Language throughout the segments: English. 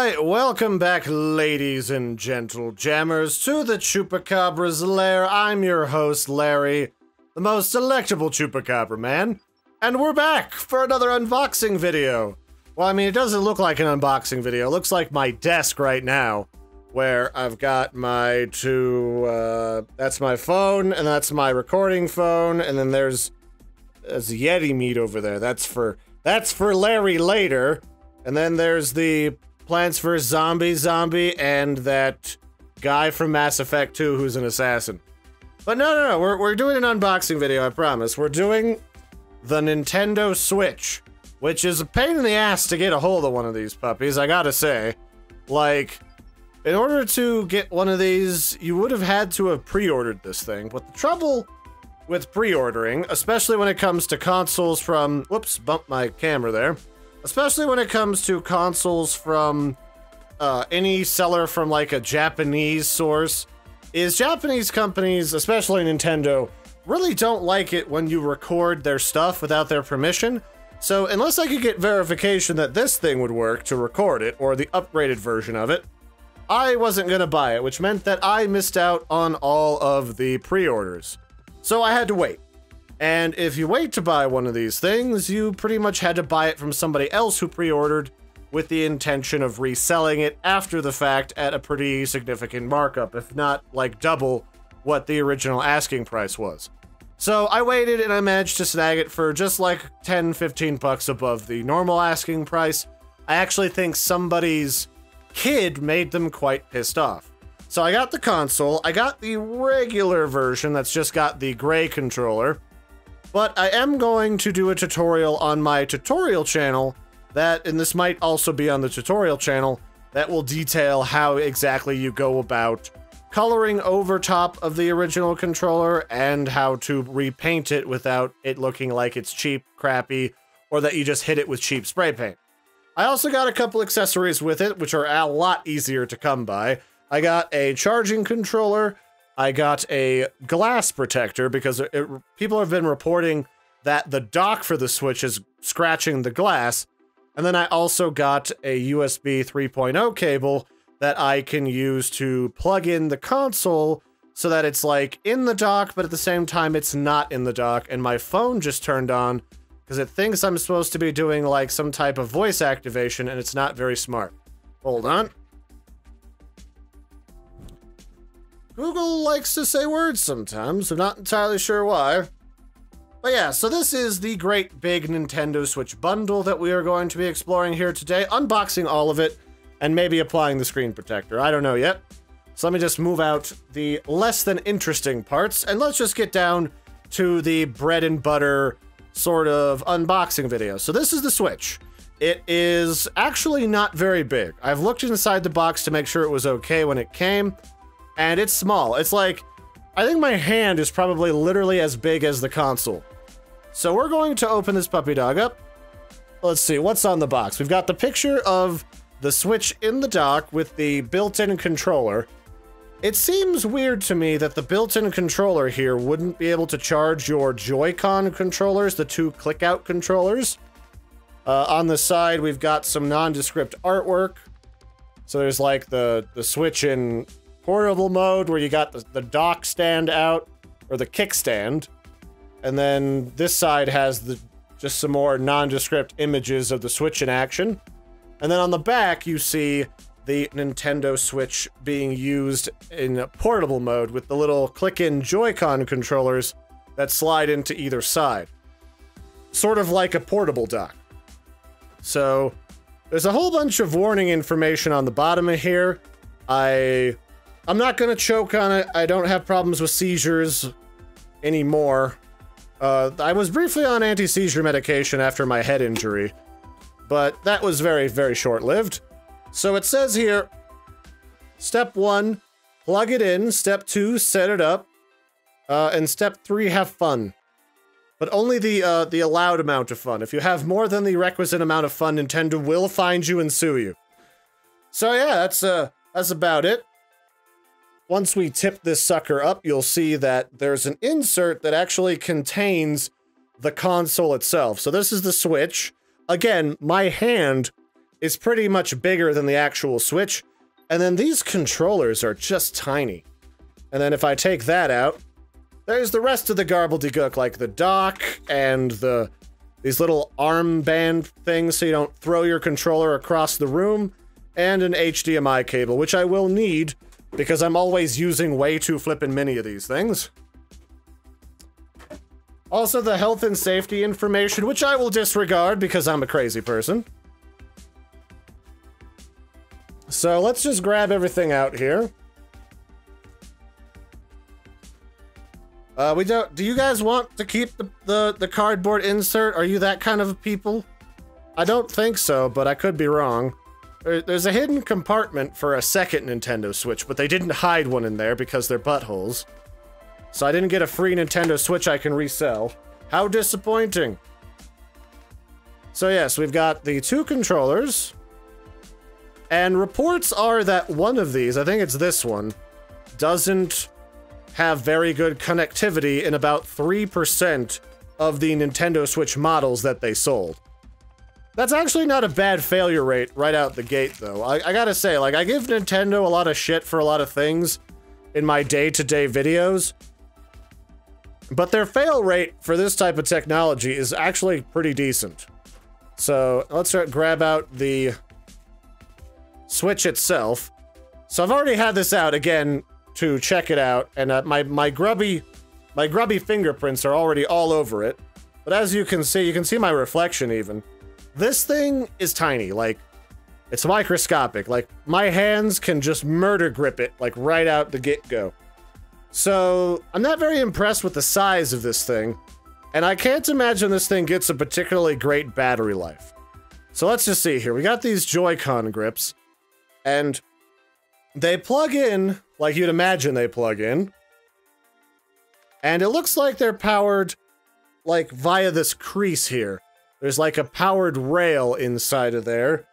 Alright, welcome back, ladies and gentle jammers, to the Chupacabra's lair. I'm your host, Larry, the most delectable Chupacabra man, and we're back for another unboxing video. Well, I mean, it doesn't look like an unboxing video. It looks like my desk right now, where I've got my that's my phone, and that's my recording phone, and then there's Yeti meat over there. That's for Larry later. And then there's the Plants vs. Zombie, and that guy from Mass Effect 2 who's an assassin. But no, we're doing an unboxing video, I promise. We're doing the Nintendo Switch, which is a pain in the ass to get a hold of one of these puppies, I gotta say. Like, in order to get one of these, you would have had to have pre-ordered this thing, but the trouble with pre-ordering, especially when it comes to consoles from... Whoops, bumped my camera there. Especially when it comes to consoles from any seller from like a Japanese source, is Japanese companies, especially Nintendo, really don't like it when you record their stuff without their permission. So unless I could get verification that this thing would work to record it, or the upgraded version of it, I wasn't gonna buy it, which meant that I missed out on all of the pre-orders. So I had to wait. And if you wait to buy one of these things, you pretty much had to buy it from somebody else who pre-ordered with the intention of reselling it after the fact at a pretty significant markup, if not like double what the original asking price was. So I waited and I managed to snag it for just like 10-15 bucks above the normal asking price. I actually think somebody's kid made them quite pissed off. So I got the console, I got the regular version that's just got the gray controller. But I am going to do a tutorial on my tutorial channel that, and this might also be on the tutorial channel, that will detail how exactly you go about coloring over top of the original controller and how to repaint it without it looking like it's cheap, crappy, or that you just hit it with cheap spray paint. I also got a couple accessories with it, which are a lot easier to come by. I got a charging controller. I got a glass protector because people have been reporting that the dock for the Switch is scratching the glass. And then I also got a USB 3.0 cable that I can use to plug in the console so that it's like in the dock, but at the same time it's not in the dock. And my phone just turned on because it thinks I'm supposed to be doing like some type of voice activation, and it's not very smart. Hold on. Google likes to say words sometimes, I'm not entirely sure why. But yeah, so this is the great big Nintendo Switch bundle that we are going to be exploring here today, unboxing all of it, and maybe applying the screen protector. I don't know yet. So let me just move out the less than interesting parts, and let's just get down to the bread and butter sort of unboxing video. So this is the Switch. It is actually not very big. I've looked inside the box to make sure it was okay when it came. And it's small. It's like, I think my hand is probably literally as big as the console. So we're going to open this puppy dog up. Let's see, what's on the box? We've got the picture of the Switch in the dock with the built-in controller. It seems weird to me that the built-in controller here wouldn't be able to charge your Joy-Con controllers, the two click-out controllers. On the side, we've got some nondescript artwork. So there's like the Switch in portable mode where you got the dock stand out, or the kickstand, and then this side has just some more nondescript images of the Switch in action. And then on the back you see the Nintendo Switch being used in portable mode with the little click-in Joy-Con controllers that slide into either side. Sort of like a portable dock. So there's a whole bunch of warning information on the bottom of here. I'm not gonna choke on it. I don't have problems with seizures anymore. I was briefly on anti-seizure medication after my head injury, but that was very, very short-lived. So it says here, step 1, plug it in. Step 2, set it up. And step 3, have fun. But only the allowed amount of fun. If you have more than the requisite amount of fun, Nintendo will find you and sue you. So yeah, that's about it. Once we tip this sucker up, you'll see that there's an insert that actually contains the console itself. So this is the Switch. Again, my hand is pretty much bigger than the actual Switch. And then these controllers are just tiny. And then if I take that out, there's the rest of the gobbledygook, like the dock and these little armband things so you don't throw your controller across the room, and an HDMI cable, which I will need because I'm always using way too flippin' many of these things. Also the health and safety information, which I will disregard because I'm a crazy person. So let's just grab everything out here. Do you guys want to keep the cardboard insert? Are you that kind of people? I don't think so, but I could be wrong. There's a hidden compartment for a second Nintendo Switch, but they didn't hide one in there because they're buttholes. So I didn't get a free Nintendo Switch I can resell. How disappointing. So yes, we've got the 2 controllers. And reports are that one of these, I think it's this one, doesn't have very good connectivity in about 3% of the Nintendo Switch models that they sold. That's actually not a bad failure rate right out the gate, though. I gotta say, like, I give Nintendo a lot of shit for a lot of things in my day-to-day videos, but their fail rate for this type of technology is actually pretty decent. So, let's grab out the Switch itself. So I've already had this out again to check it out, and my grubby fingerprints are already all over it. But as you can see my reflection even. This thing is tiny, like, it's microscopic. Like, my hands can just murder grip it, like, right out the get-go. So, I'm not very impressed with the size of this thing, and I can't imagine this thing gets a particularly great battery life. So let's just see here. We got these Joy-Con grips, and they plug in like you'd imagine they plug in. And it looks like they're powered, like, via this crease here. There's like a powered rail inside of there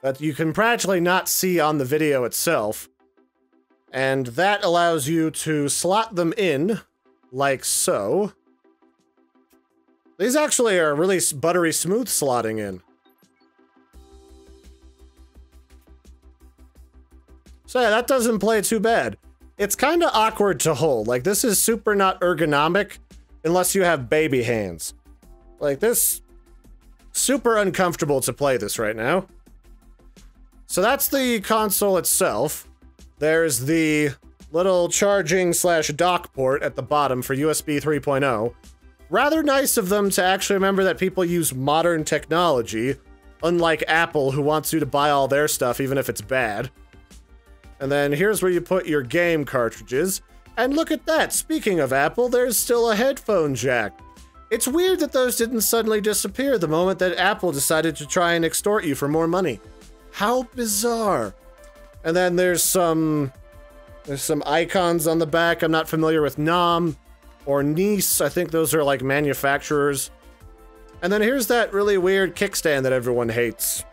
that you can practically not see on the video itself. And that allows you to slot them in, like so. These actually are really buttery smooth slotting in. So yeah, that doesn't play too bad. It's kind of awkward to hold. Like, this is super not ergonomic unless you have baby hands. Like, this, super uncomfortable to play this right now. So that's the console itself. There's the little charging / dock port at the bottom for USB 3.0. Rather nice of them to actually remember that people use modern technology, unlike Apple, who wants you to buy all their stuff even if it's bad. And then here's where you put your game cartridges. And look at that, speaking of Apple, there's still a headphone jack. It's weird that those didn't suddenly disappear the moment that Apple decided to try and extort you for more money. How bizarre. And then there's some icons on the back. I'm not familiar with Nom or Nice. I think those are like manufacturers. And then here's that really weird kickstand that everyone hates.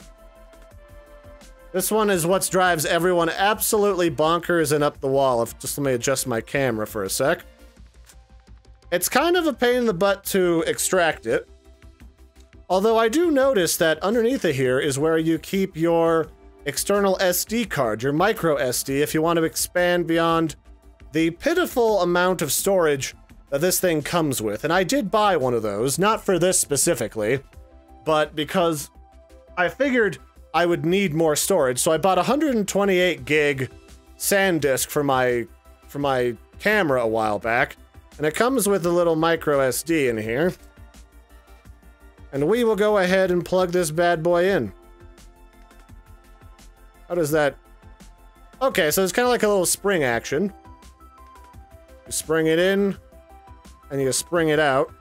This one is what drives everyone absolutely bonkers and up the wall. Just let me adjust my camera for a sec. It's kind of a pain in the butt to extract it. Although I do notice that underneath it here is where you keep your external SD card, your micro SD, if you want to expand beyond the pitiful amount of storage that this thing comes with. And I did buy one of those, not for this specifically, but because I figured I would need more storage, so I bought a 128 gig SanDisk for my camera a while back, and it comes with a little micro SD in here. And we will go ahead and plug this bad boy in. How does that... Okay, so it's kind of like a little spring action. You spring it in, and you spring it out.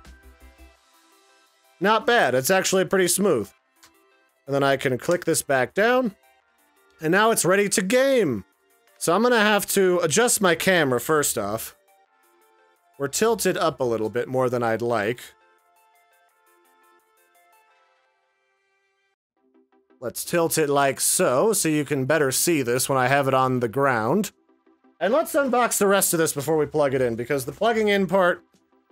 Not bad, it's actually pretty smooth. And then I can click this back down, and now it's ready to game. So I'm gonna have to adjust my camera first off. We're tilted up a little bit more than I'd like. Let's tilt it like so you can better see this when I have it on the ground. And let's unbox the rest of this before we plug it in, because the plugging in part,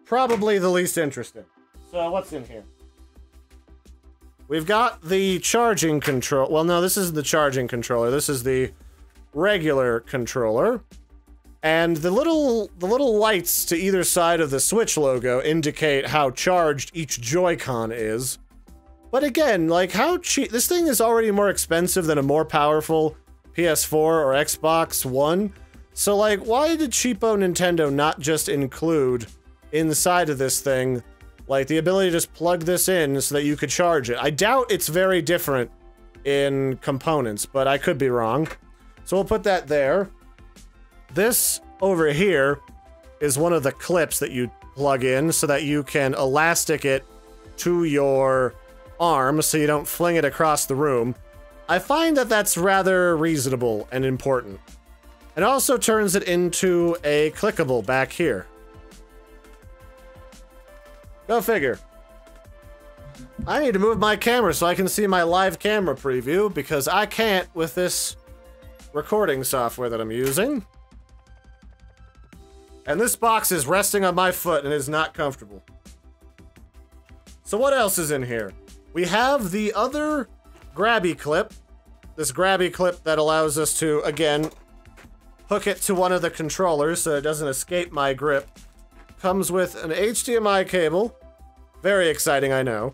probably the least interesting. So what's in here? we've got the charging control. Well, no, this isn't the charging controller. This is the regular controller. And the little lights to either side of the Switch logo indicate how charged each Joy-Con is. But again, like, how cheap? This thing is already more expensive than a more powerful PS4 or Xbox One. So, like, why did cheapo Nintendo not just include inside of this thing, like, the ability to just plug this in so that you could charge it? I doubt it's very different in components, but I could be wrong. So we'll put that there. This over here is one of the clips that you plug in so that you can elastic it to your arm so you don't fling it across the room. I find that that's rather reasonable and important. It also turns it into a clickable back here. Go figure. I need to move my camera so I can see my live camera preview because I can't with this recording software that I'm using. And this box is resting on my foot and is not comfortable. So what else is in here? We have the other grabby clip. This grabby clip that allows us to, again, hook it to one of the controllers so it doesn't escape my grip. Comes with an HDMI cable. Very exciting, I know.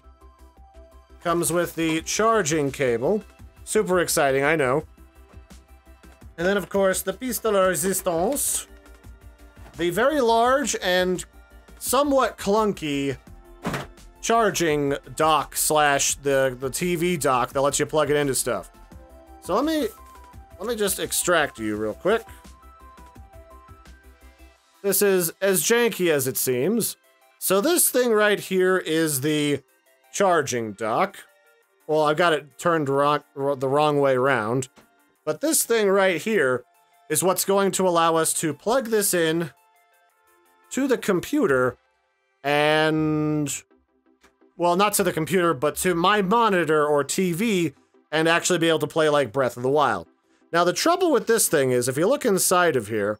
Comes with the charging cable. Super exciting, I know. And then, of course, the pièce de la résistance. The very large and somewhat clunky charging dock slash the TV dock that lets you plug it into stuff. So let me just extract you real quick. This is as janky as it seems. So this thing right here is the charging dock. Well, I've got it turned the wrong way around. But this thing right here is what's going to allow us to plug this in to the computer and, well, not to the computer, but to my monitor or TV and actually be able to play like Breath of the Wild. Now, the trouble with this thing is if you look inside of here,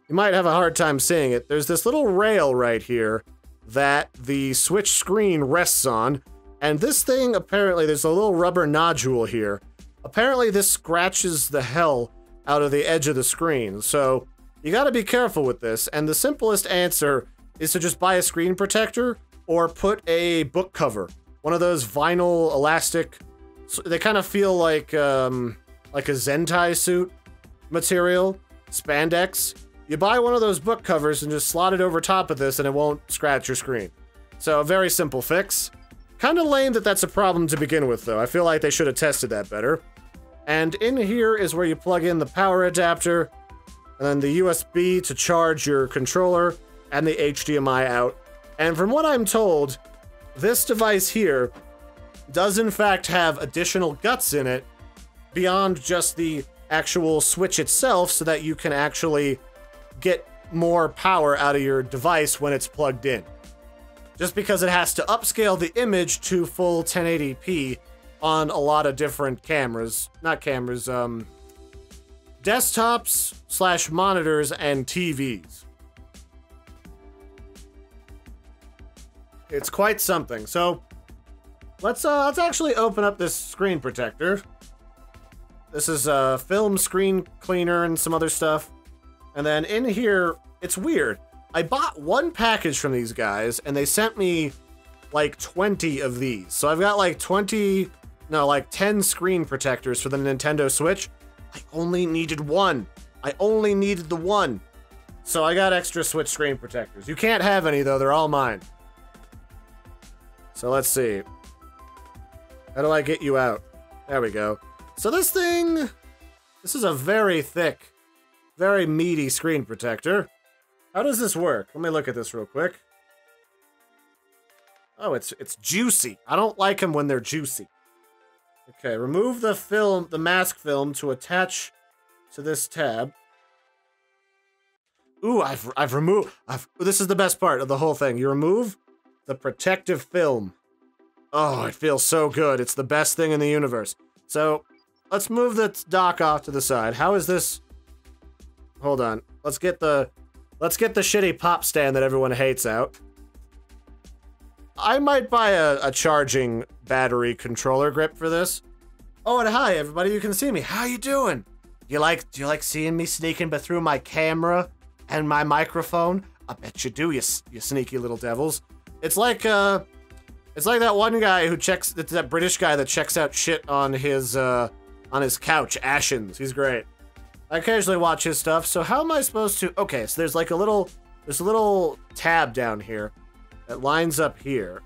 you might have a hard time seeing it. There's this little rail right here that the Switch screen rests on, and this thing, apparently, there's a little rubber nodule here. Apparently, this scratches the hell out of the edge of the screen, so you gotta be careful with this, and the simplest answer is to just buy a screen protector or put a book cover. One of those vinyl elastic, they kind of feel like a Zentai suit material, spandex. You buy one of those book covers and just slot it over top of this and it won't scratch your screen. So a very simple fix. Kind of lame that that's a problem to begin with though. I feel like they should have tested that better. And in here is where you plug in the power adapter, and then the USB to charge your controller, and the HDMI out. And from what I'm told, this device here does in fact have additional guts in it beyond just the actual Switch itself so that you can actually get more power out of your device when it's plugged in. Just because it has to upscale the image to full 1080p on a lot of different cameras. Not cameras, desktops slash monitors and TVs. It's quite something. So let's actually open up this screen protector. This is a film screen cleaner and some other stuff. And then in here, it's weird. I bought one package from these guys and they sent me like 20 of these. So I've got like 10 screen protectors for the Nintendo Switch. I only needed one. I only needed the one. So I got extra Switch screen protectors. You can't have any though, they're all mine. So let's see. How do I get you out? There we go. So this thing, this is a very thick, very meaty screen protector. How does this work? Let me look at this real quick. Oh, it's juicy. I don't like them when they're juicy. Okay, remove the film, the mask film to attach to this tab. Ooh, I've removed, this is the best part of the whole thing. You remove the protective film. Oh, it feels so good. It's the best thing in the universe. So, let's move the dock off to the side. How is this? Hold on. Let's get the shitty pop stand that everyone hates out. I might buy a charging battery controller grip for this. Oh, and hi everybody, you can see me. How you doing? Do you like seeing me sneaking through my camera and my microphone? I bet you do, you sneaky little devils. It's like that one guy who checks, it's that British guy that checks out shit on his couch, Ashens. He's great. I occasionally watch his stuff, so how am I supposed to, okay, so there's a little tab down here that lines up here.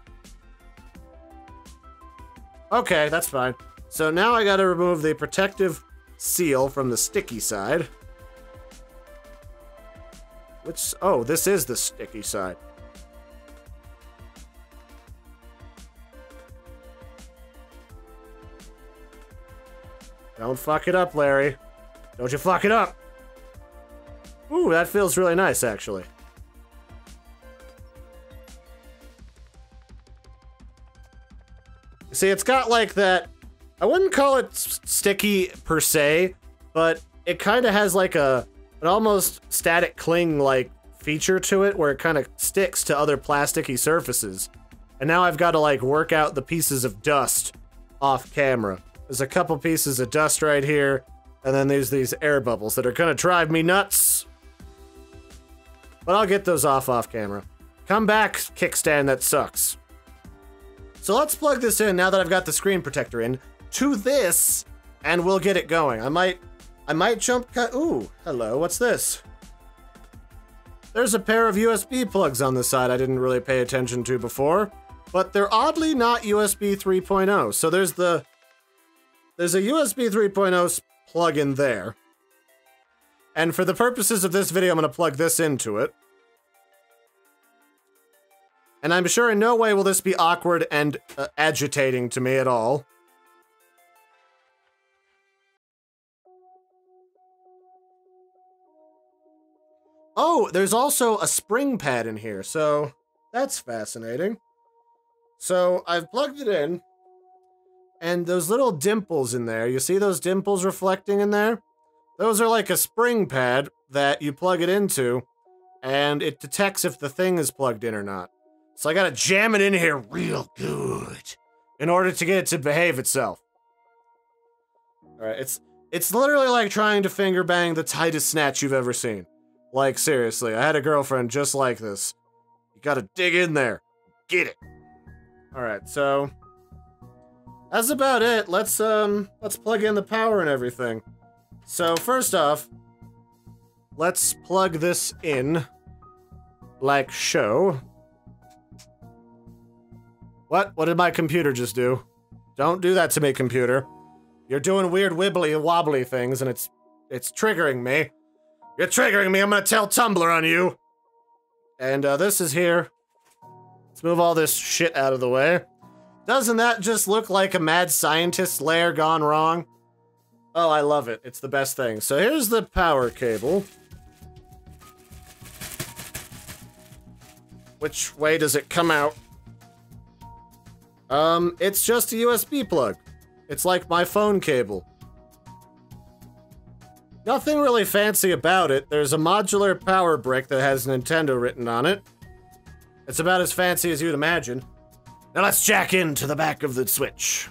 Okay, that's fine. So now I gotta remove the protective seal from the sticky side. Oh, this is the sticky side. Don't fuck it up, Larry. Don't you fuck it up. Ooh, that feels really nice, actually. See, it's got like that, I wouldn't call it sticky per se, but it kind of has like an almost static cling-like feature to it where it kind of sticks to other plasticky surfaces. And now I've got to like work out the pieces of dust off camera. There's a couple pieces of dust right here, and then there's these air bubbles that are gonna drive me nuts. But I'll get those off camera. Come back, kickstand that sucks. So let's plug this in now that I've got the screen protector in to this, and we'll get it going. I might jump cut. Ooh, hello, what's this? There's a pair of USB plugs on the side I didn't really pay attention to before, but they're oddly not USB 3.0. So there's a USB 3.0 plug in there. And for the purposes of this video, I'm going to plug this into it. And I'm sure in no way will this be awkward and agitating to me at all. Oh, there's also a spring pad in here, so that's fascinating. So I've plugged it in, and those little dimples in there, you see those dimples reflecting in there? Those are like a spring pad that you plug it into, and it detects if the thing is plugged in or not. So I gotta jam it in here real good in order to get it to behave itself. Alright, it's literally like trying to finger bang the tightest snatch you've ever seen. Like, seriously, I had a girlfriend just like this. You gotta dig in there. Get it. Alright, so that's about it. Let's plug in the power and everything. So first off, let's plug this in like so. What? What did my computer just do? Don't do that to me, computer. You're doing weird wibbly wobbly things and it's triggering me. You're triggering me, I'm gonna tell Tumblr on you. And this is here. Let's move all this shit out of the way. Doesn't that just look like a mad scientist lair gone wrong? Oh, I love it. It's the best thing. So here's the power cable. Which way does it come out? It's just a USB plug. It's like my phone cable. Nothing really fancy about it. There's a modular power brick that has Nintendo written on it. It's about as fancy as you'd imagine. Now let's jack into the back of the Switch.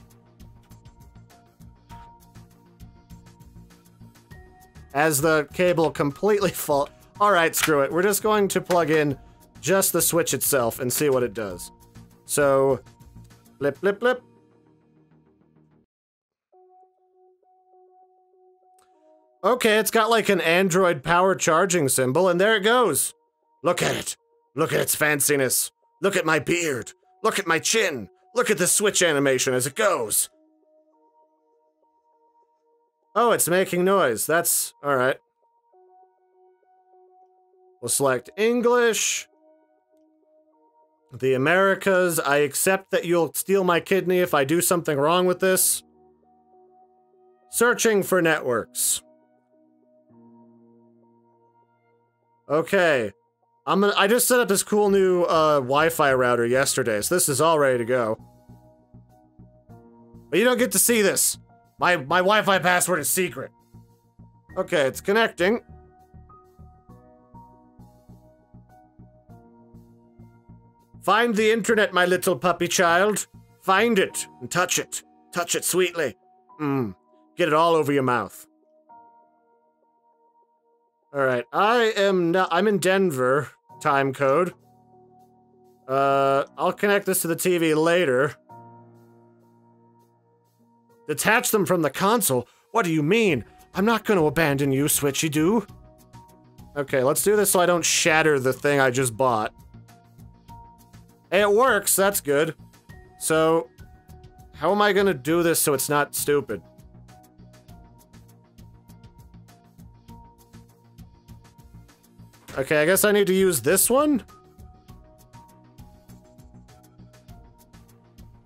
As the cable completely falls. Alright, screw it. We're just going to plug in just the Switch itself and see what it does. So, blip, blip, blip. Okay, it's got like an Android power charging symbol, and there it goes. Look at it. Look at its fanciness. Look at my beard. Look at my chin. Look at the Switch animation as it goes. Oh, it's making noise. That's alright. We'll select English. The Americas. I accept that you'll steal my kidney if I do something wrong with this. Searching for networks. Okay. I just set up this cool new Wi-Fi router yesterday, so this is all ready to go. But you don't get to see this. My Wi-Fi password is secret. Okay, it's connecting. Find the internet, my little puppy child. Find it and touch it. Touch it sweetly. Get it all over your mouth. Alright, I'm in Denver. Time code. I'll connect this to the TV later. Detach them from the console? What do you mean? I'm not gonna abandon you, Switchy-Doo. Okay, let's do this so I don't shatter the thing I just bought. Hey, it works, that's good. So, how am I gonna do this so it's not stupid? Okay, I guess I need to use this one?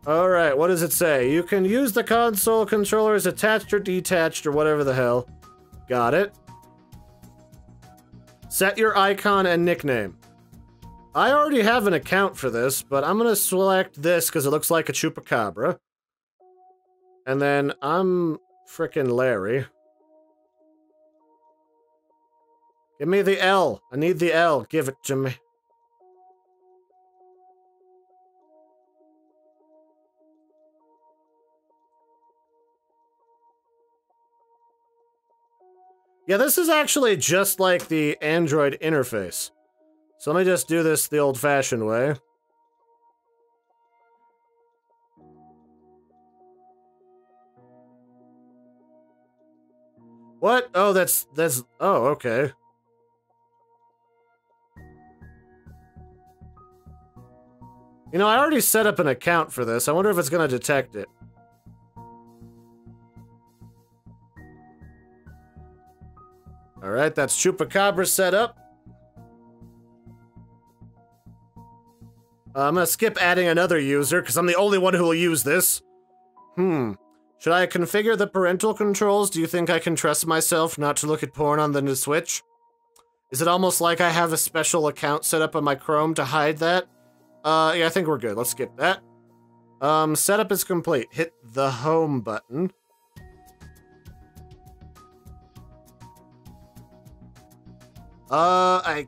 Alright, what does it say? You can use the console controller as attached or detached or whatever the hell. Got it. Set your icon and nickname. I already have an account for this, but I'm gonna select this because it looks like a Chupacabra. And then I'm frickin' Larry. Give me the L. I need the L. Give it to me. Yeah, this is actually just like the Android interface. So let me just do this the old-fashioned way. What? Oh, that's, oh, okay. You know, I already set up an account for this. I wonder if it's gonna detect it. Alright, that's Chupacabra set up. I'm gonna skip adding another user, because I'm the only one who will use this. Should I configure the parental controls? Do you think I can trust myself not to look at porn on the Switch? Is it almost like I have a special account set up on my Chrome to hide that? Yeah, I think we're good. Let's skip that. Setup is complete. Hit the home button. I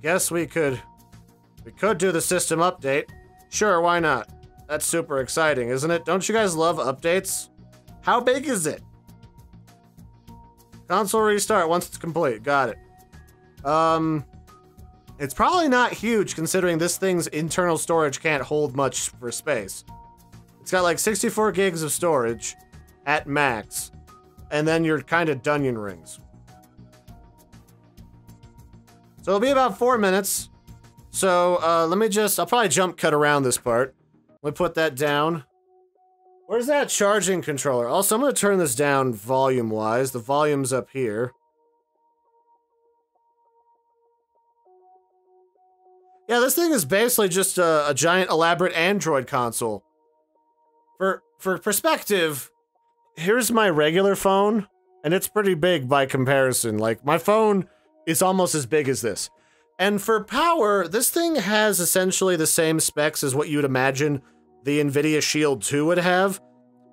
guess we could do the system update. Sure, why not? That's super exciting, isn't it? Don't you guys love updates? How big is it? Console restart once it's complete. Got it. It's probably not huge considering this thing's internal storage can't hold much for space. It's got like 64 gigs of storage at max, and then you're kind of Dunyan rings. So it'll be about 4 minutes. So, let me just, I'll probably jump cut around this part. Let me put that down. Where's that charging controller? Also, I'm gonna turn this down volume-wise. The volume's up here. Yeah, this thing is basically just a giant elaborate Android console. For perspective, here's my regular phone, and it's pretty big by comparison. Like, my phone is almost as big as this. And for power, this thing has essentially the same specs as what you'd imagine the NVIDIA Shield 2 would have.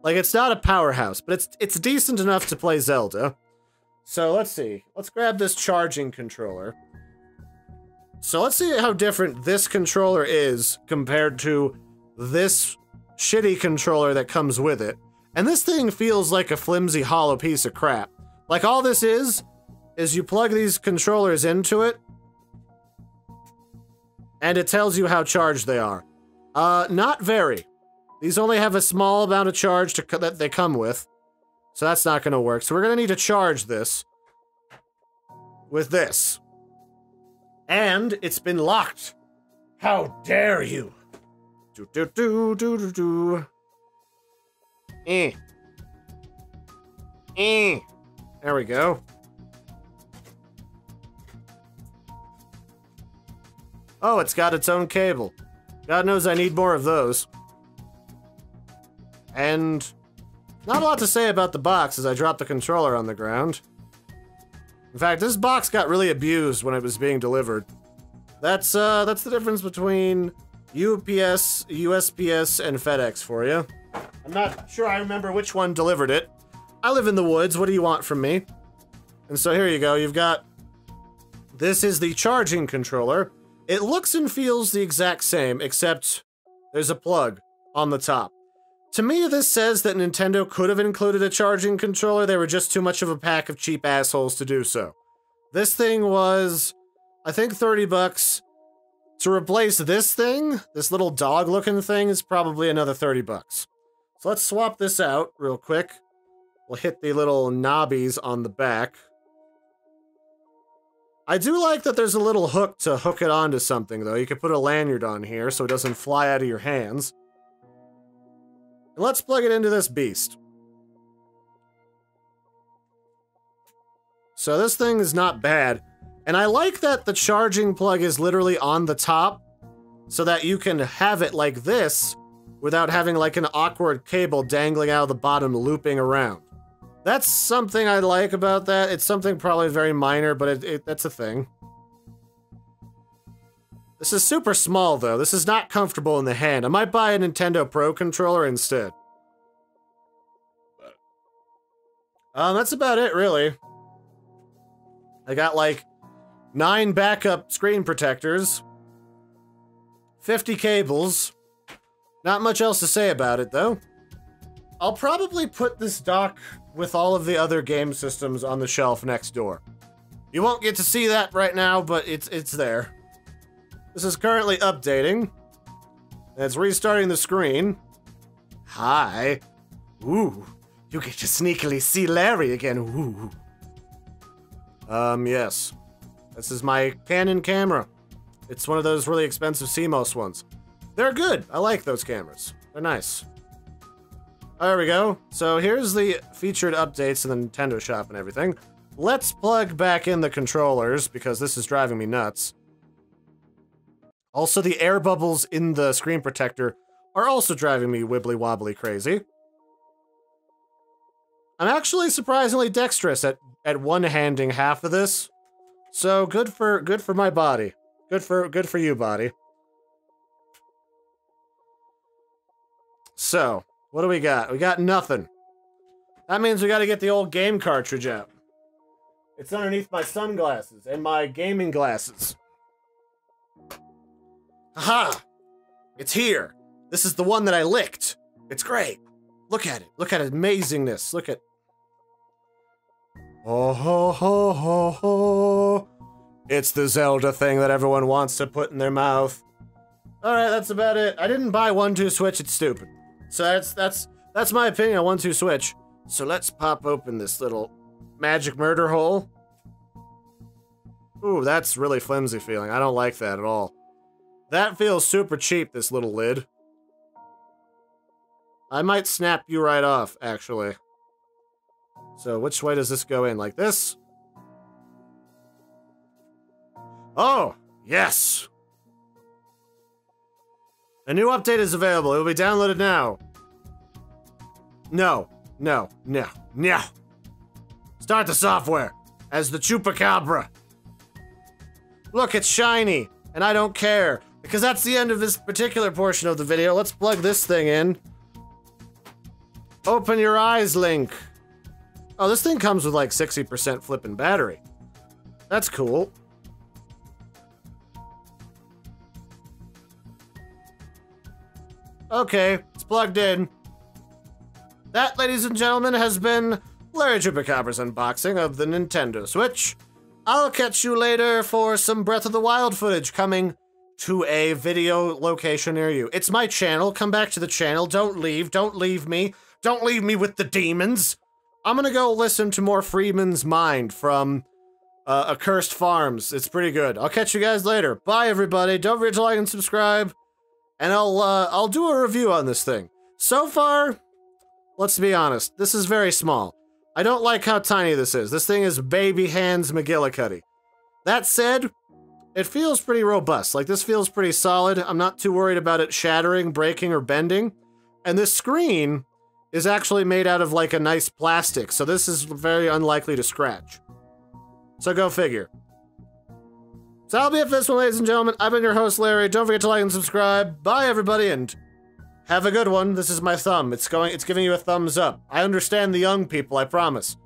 Like, it's not a powerhouse, but it's decent enough to play Zelda. So, let's see. Let's grab this charging controller. So, let's see how different this controller is compared to this shitty controller that comes with it. And this thing feels like a flimsy, hollow piece of crap. Like, all this is you plug these controllers into it, and it tells you how charged they are. Not very. These only have a small amount of charge that they come with, so that's not gonna work. So we're gonna need to charge this with this. And it's been locked. How dare you? Do do do do do do. There we go. Oh, it's got its own cable. God knows I need more of those. And not a lot to say about the box as I dropped the controller on the ground. In fact, this box got really abused when it was being delivered. That's the difference between UPS, USPS, and FedEx for you. I'm not sure I remember which one delivered it. I live in the woods, what do you want from me? And so here you go, you've got... This is the charging controller. It looks and feels the exact same, except there's a plug on the top. To me, this says that Nintendo could have included a charging controller. They were just too much of a pack of cheap assholes to do so. This thing was, I think, 30 bucks. To replace this thing, this little dog-looking thing, is probably another 30 bucks. So let's swap this out real quick. We'll hit the little knobbies on the back. I do like that there's a little hook to hook it onto something, though. You could put a lanyard on here so it doesn't fly out of your hands. And let's plug it into this beast. So this thing is not bad. And I like that the charging plug is literally on the top so that you can have it like this without having like an awkward cable dangling out of the bottom looping around. That's something I like about that. It's something probably very minor, but that's a thing. This is super small though. This is not comfortable in the hand. I might buy a Nintendo Pro controller instead. That's about it really. I got like 9 backup screen protectors, 50 cables. Not much else to say about it, though. I'll probably put this dock with all of the other game systems on the shelf next door. You won't get to see that right now, but it's there. This is currently updating. And it's restarting the screen. Hi. Ooh, you get to sneakily see Larry again. Ooh. Yes. This is my Canon camera. It's one of those really expensive CMOS ones. They're good. I like those cameras. They're nice. There we go. So here's the featured updates in the Nintendo shop and everything. Let's plug back in the controllers because this is driving me nuts. Also, the air bubbles in the screen protector are also driving me wibbly wobbly crazy. I'm actually surprisingly dexterous at one-handing half of this. So good for my body. Good for you, body. So, what do we got? We got nothing. That means we gotta get the old game cartridge out. It's underneath my sunglasses and my gaming glasses. Aha! It's here. This is the one that I licked. It's great. Look at it. Look at its amazingness. Look at... Oh ho ho ho ho. It's the Zelda thing that everyone wants to put in their mouth. Alright, that's about it. I didn't buy 1-2 Switch, it's stupid. So that's my opinion on 1-2 Switch. So let's pop open this little magic murder hole. Ooh, that's really flimsy feeling. I don't like that at all. That feels super cheap, this little lid. I might snap you right off, actually. So which way does this go in? Like this? Oh, yes! A new update is available. It will be downloaded now. No. No. No. No. Start the software as the Chupacabra. Look, it's shiny, and I don't care, because that's the end of this particular portion of the video. Let's plug this thing in. Open your eyes, Link. Oh, this thing comes with like 60% flipping battery. That's cool. Okay, it's plugged in. That, ladies and gentlemen, has been Larry Chupacabra's unboxing of the Nintendo Switch. I'll catch you later for some Breath of the Wild footage coming to a video location near you. It's my channel. Come back to the channel. Don't leave. Don't leave me. Don't leave me with the demons. I'm gonna go listen to more Freeman's Mind from Accursed Farms. It's pretty good. I'll catch you guys later. Bye, everybody. Don't forget to like and subscribe. And I'll do a review on this thing. So far, let's be honest, this is very small. I don't like how tiny this is. This thing is baby hands McGillicuddy. That said, it feels pretty robust. Like, this feels pretty solid. I'm not too worried about it shattering, breaking, or bending. And this screen is actually made out of, like, a nice plastic, so this is very unlikely to scratch. So go figure. So that'll be it for this one, ladies and gentlemen. I've been your host, Larry. Don't forget to like and subscribe. Bye, everybody, and have a good one. This is my thumb. It's giving you a thumbs up. I understand the young people, I promise.